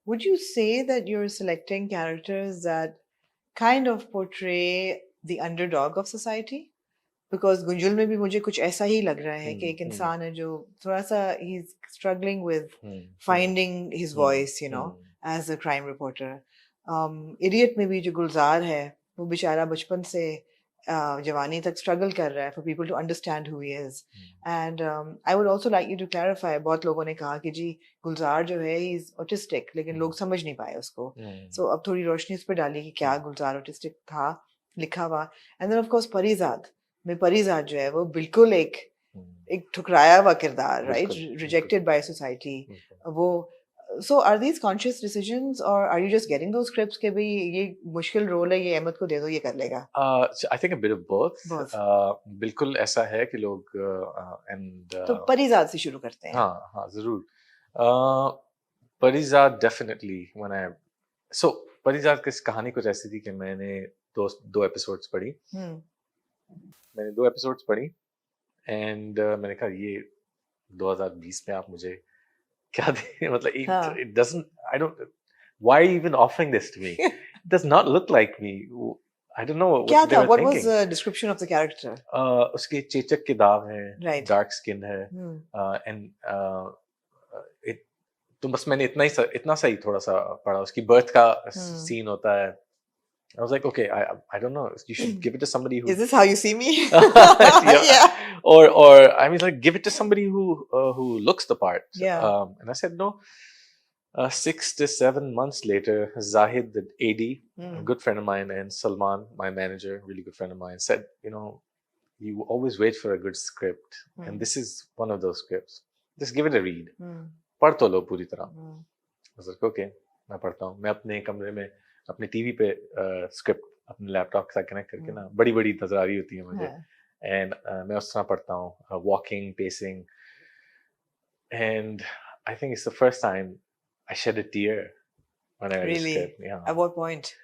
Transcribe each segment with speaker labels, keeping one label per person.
Speaker 1: would you say that you're selecting characters that kind of portray the underdog of society? Because गुंजुल में भी मुझे कुछ ऐसा ही लग रहा है कि एक इंसान है जो थोड़ा सा he's struggling with finding his voice, you know, as a crime reporter. Idiot में भी जो गुलजार है वो बेचारा बचपन से जवानी तक struggle कर रहा है for people to understand who he is. And I would also like you to clarify, बहुत लोगों ने कहा कि जी गुलजार जो है he's autistic, लेकिन लोग समझ नहीं पाए उसको. So अब थोड़ी रोशनी उस पर डाली कि क्या गुलजार autistic था लिखा हुआ. And then of course Parizad में परिजाद जो है वो बिल्कुल एक ठुकराया हुआ किरदार, राइट, रिजेक्टेड बाय सोसाइटी. वो so are these conscious decisions or are you just getting those scripts के भी ये मुश्किल रोल है, ये अहमद को दे दो, ये कर लेगा?
Speaker 2: I think a bit of both. बिल्कुल ऐसा है कि लोग
Speaker 1: तो परिजाद से शुरू करते हैं.
Speaker 2: हाँ हाँ जरूर. Parizad definitely when I so Parizad की कहानी कुछ ऐसी थी कि मैंने दो एपिसोड्स पढ़ी. मैंने 2 एपिसोड्स पढ़ी एंड मैंने कहा ये 2020 में आप मुझे क्या दे, मतलब it doesn't, I don't, why are you even offering this to me? It does not look like me. I don't know what
Speaker 1: क्या
Speaker 2: they
Speaker 1: था?
Speaker 2: were
Speaker 1: What
Speaker 2: thinking.
Speaker 1: was the description of the character?
Speaker 2: उसके चेचक के दाग हैं,
Speaker 1: right.
Speaker 2: dark skin है, and it तो बस मैंने इतना सा ही थोड़ा सा पढ़ा. उसकी बर्थ का सीन होता है. I was like, okay, I don't know. You should give it to somebody who.
Speaker 1: Is this how you see me?
Speaker 2: Yeah. Or I mean, like, give it to somebody who looks the part.
Speaker 1: Yeah.
Speaker 2: And I said no. 6 to 7 months later, Zahid, the AD, a good friend of mine, and Salman, my manager, really good friend of mine, said, you know, you always wait for a good script, and this is one of those scripts. Just give it a read. पढ़ तो लो पूरी तरह. I was like, okay, मैं पढ़ता हूँ. मैं अपने कमरे में अपने टीवी पे स्क्रिप्ट अपने लैपटॉप के साथ कनेक्ट करके ना बड़ी बड़ी नजर आ रही होती है मुझे. एंड मैं उस तरह पढ़ता हूँ, walking, pacing. And I think it's the first time I shed a tear when I read the script. Yeah.
Speaker 1: At what point?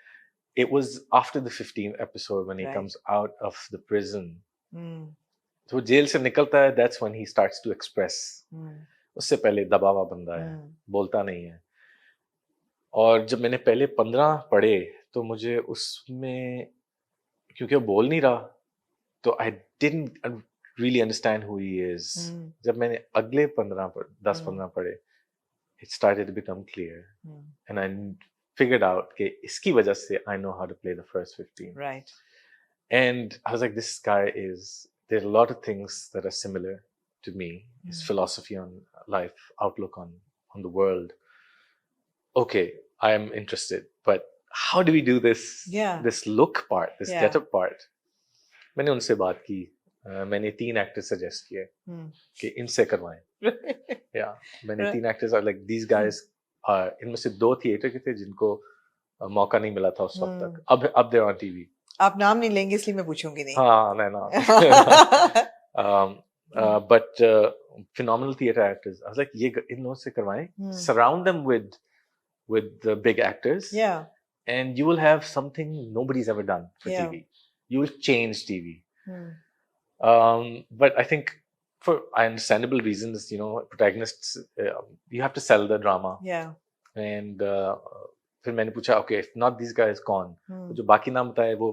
Speaker 2: It was after the 15th episode when he comes out of the prison. तो jail से निकलता है, that's when he starts to express. उससे पहले दबा हुआ बंदा है, बोलता नहीं है. और जब मैंने पहले 15 पढ़े तो मुझे उसमें क्योंकि वो बोल नहीं रहा तो I didn't really understand who he is. जब मैंने अगले 10-15 पढ़े, it started to become clear. And I figured out कि इसकी वजह से I know how to play the first 15.
Speaker 1: Right.
Speaker 2: And I was like, this guy there are a lot of things that are similar to me. His philosophy on life, outlook on the world. Okay, I am interested, but how do we do this? This look part, this getup part. मैंने उनसे बात की. मैंने 3 actors suggest किए कि इनसे करवाएं. मैंने 3 एक्टर्स और like these guys इनमें से 2 थिएटर के थे जिनको मौका नहीं मिला था उस वक्त तक. अब they're on TV.
Speaker 1: आप नाम नहीं लेंगे इसलिए मैं पूछूंगी नहीं.
Speaker 2: हाँ नहीं. But phenomenal theater actors. I was like, ये इन लोगों से करवाएं. Surround them with the big actors.
Speaker 1: Yeah.
Speaker 2: And you will have something nobody's ever done for TV. You will change TV. But I think for understandable reasons, you know, protagonists, you have to sell the drama.
Speaker 1: Yeah.
Speaker 2: And फिर मैंने पूछा, okay, if not these guys, कौन? जो बाकी नाम बताए वो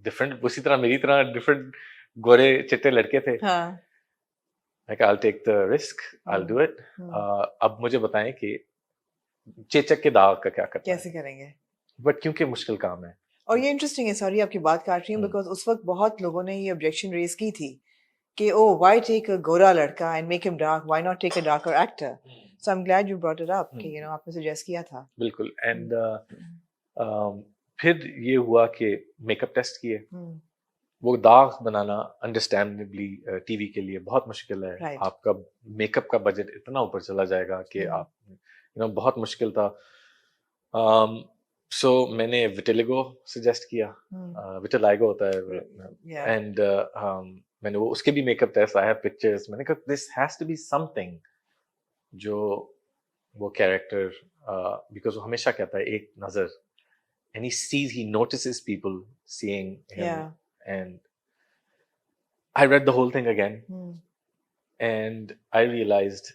Speaker 2: different, उसी तरह मेरी तरह different गोरे चिट्टे लड़के थे. Like, I'll take the risk, I'll do it. अब मुझे बताएं कि चेचक के दाग का क्या करना
Speaker 1: कैसे करेंगे.
Speaker 2: बट क्योंकि मुश्किल काम है.
Speaker 1: और ये इंटरेस्टिंग है, सॉरी आपकी बात काट रही हूँ, बिकॉज उस वक्त बहुत लोगों ने ये ऑब्जेक्शन रेज की थी कि ओ व्हाई टेक अ गोरा लड़का and make him dark, why not take a darker actor. So I am glad you brought it up कि यू नो आपने सजेस्ट किया था.
Speaker 2: बिल्कुल. एंड फिर ये हुआ कि मेकअप टेस्ट किए. वो दाग बनाना अंडरस्टैंडेबली टीवी के लिए बहुत मुश्किल है.
Speaker 1: Right.
Speaker 2: आपका मेकअप का बजट इतना ऊपर चला जाएगा कि आप यू नो बहुत मुश्किल था. सो मैंने विटिलिगो सजेस्ट किया. विटिलाइगो होता है. एंड मैंने वो उसके भी makeup test, I have pictures. मैंने कहा this has to be something जो वो कैरेक्टर बिकॉज वो हमेशा कहता है एक नजर, and he sees, he notices people seeing him. And I read the whole thing again, and I realized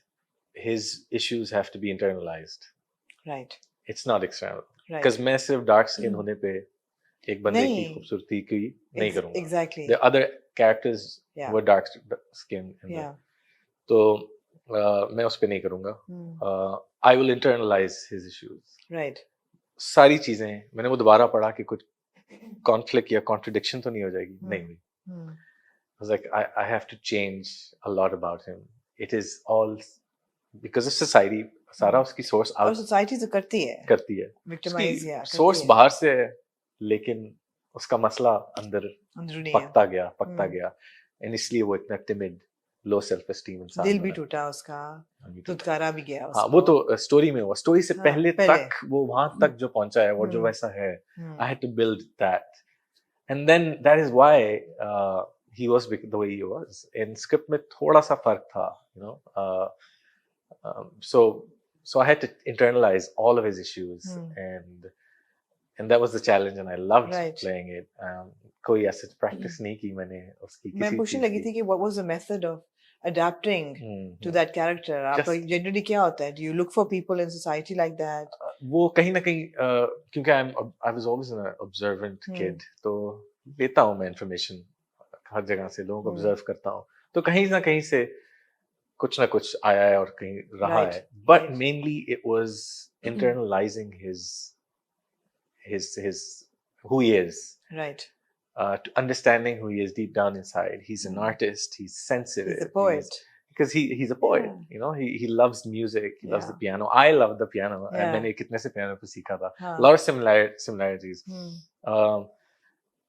Speaker 2: his issues have to be internalized.
Speaker 1: Right.
Speaker 2: It's not external.
Speaker 1: Right.
Speaker 2: Because मैं सिर्फ dark skin होने पे एक बंदे की
Speaker 1: नहीं.
Speaker 2: खूबसूरती की नहीं करूँगा.
Speaker 1: Exactly.
Speaker 2: The other characters
Speaker 1: Yeah.
Speaker 2: were dark skin in
Speaker 1: Yeah.
Speaker 2: there. तो मैं उस पे नहीं करूँगा. I will internalize his issues.
Speaker 1: Right.
Speaker 2: सारी चीजें मैंने वो दोबारा पढ़ा कि कुछ conflict या contradiction तो नहीं हो जाएगी. नहीं हुई. I was like, I have to change a lot about him. It is all because of society. सारा उसकी source
Speaker 1: और society तो करती है.
Speaker 2: करती है.
Speaker 1: Victimize या
Speaker 2: source बाहर से है, लेकिन उसका मसला अंदर पकता गया. And इसलिए वो इतना timid, low self esteem इंसान.
Speaker 1: दिल भी टूटा उसका. धुतकारा भी गया उसको.
Speaker 2: हाँ, वो तो स्टोरी में हुआ. स्टोरी से पहले तक वो वहां तक जो पहुंचा है, वो जो वैसा है. I had to build that. And then that is why he was the way he was. In script में थोड़ा सा फर्क था, you know. So I had to internalize all of his issues, and that was the challenge, and I loved playing it. कोई ऐसे practice नहीं की मैंने उसकी किसी
Speaker 1: मैं पूछने लगी थी कि what was the method of adapting to that character? आपका generally क्या होता है? Do you look for people in society like that?
Speaker 2: वो कहीं ना कहीं क्योंकि I was always an observant kid, तो लेता हूँ मैं information हर जगह से, लोगों को observe करता हूँ, तो कहीं ना कहीं से कुछ ना कुछ आया है और कहीं रहा है. But mainly it was internalizing his who he is.
Speaker 1: Right.
Speaker 2: To understanding who he is deep down inside. He's an artist. He's sensitive.
Speaker 1: He's a poet.
Speaker 2: Because he's a poet. Yeah. You know, he loves music. He loves the piano. I love the piano. And मैंने कितने से piano पे सीखा था. A lot of similarities.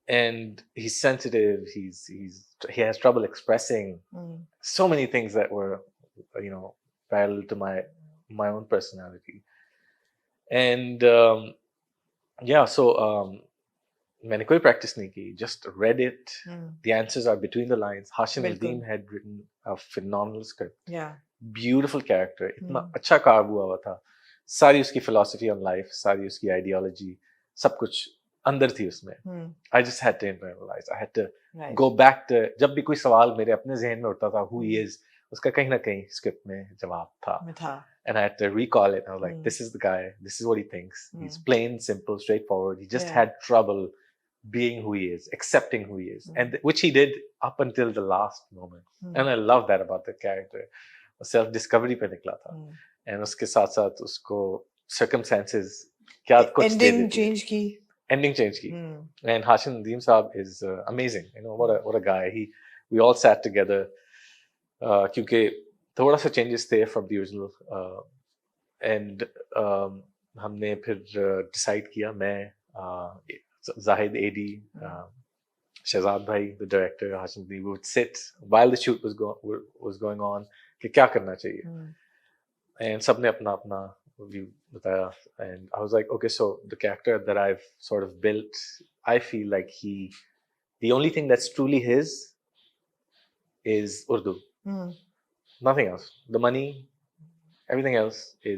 Speaker 2: And he's sensitive. He has trouble expressing so many things that were, you know, parallel to my own personality. And so मैंने कोई practice नहीं की. Just read it. The answers are between the lines. Hashim Nadeem had written a phenomenal script. Yeah. Beautiful character. इतना अच्छा carve हुआ था. सारी उसकी philosophy on life, सारी उसकी ideology, सब कुछ अंदर थी उसमें. I just had to internalize. I had to go back to जब भी कोई सवाल मेरे अपने ज़हन में उठता था, who he is, उसका कहीं ना कहीं script में जवाब था. And I had to recall it. I was like, this is the guy. This is what he thinks. He's plain, simple, straightforward. He just had trouble being who he is, accepting who he is, and which he did up until the last moment. And I love that about the character. Self-discovery पे निकला था. And उसके साथ-साथ उसको circumstances क्या कुछ
Speaker 1: ending change की.
Speaker 2: Ending change की. And Hashim Nadeem Saab is amazing. You know, what a guy. We all sat together क्योंकि थोड़ा सा changes थे from the original. And हमने फिर decide किया, मैं Zahid AD, Shahzad Bhai, the director, Hashim Nadeem, we would sit while the shoot was going on कि क्या करना चाहिए. And सबने अपना view बताया. And I was like, okay, so the character that I've sort of built, I feel like the only thing that's truly his is Urdu. Nothing else. The money, everything else is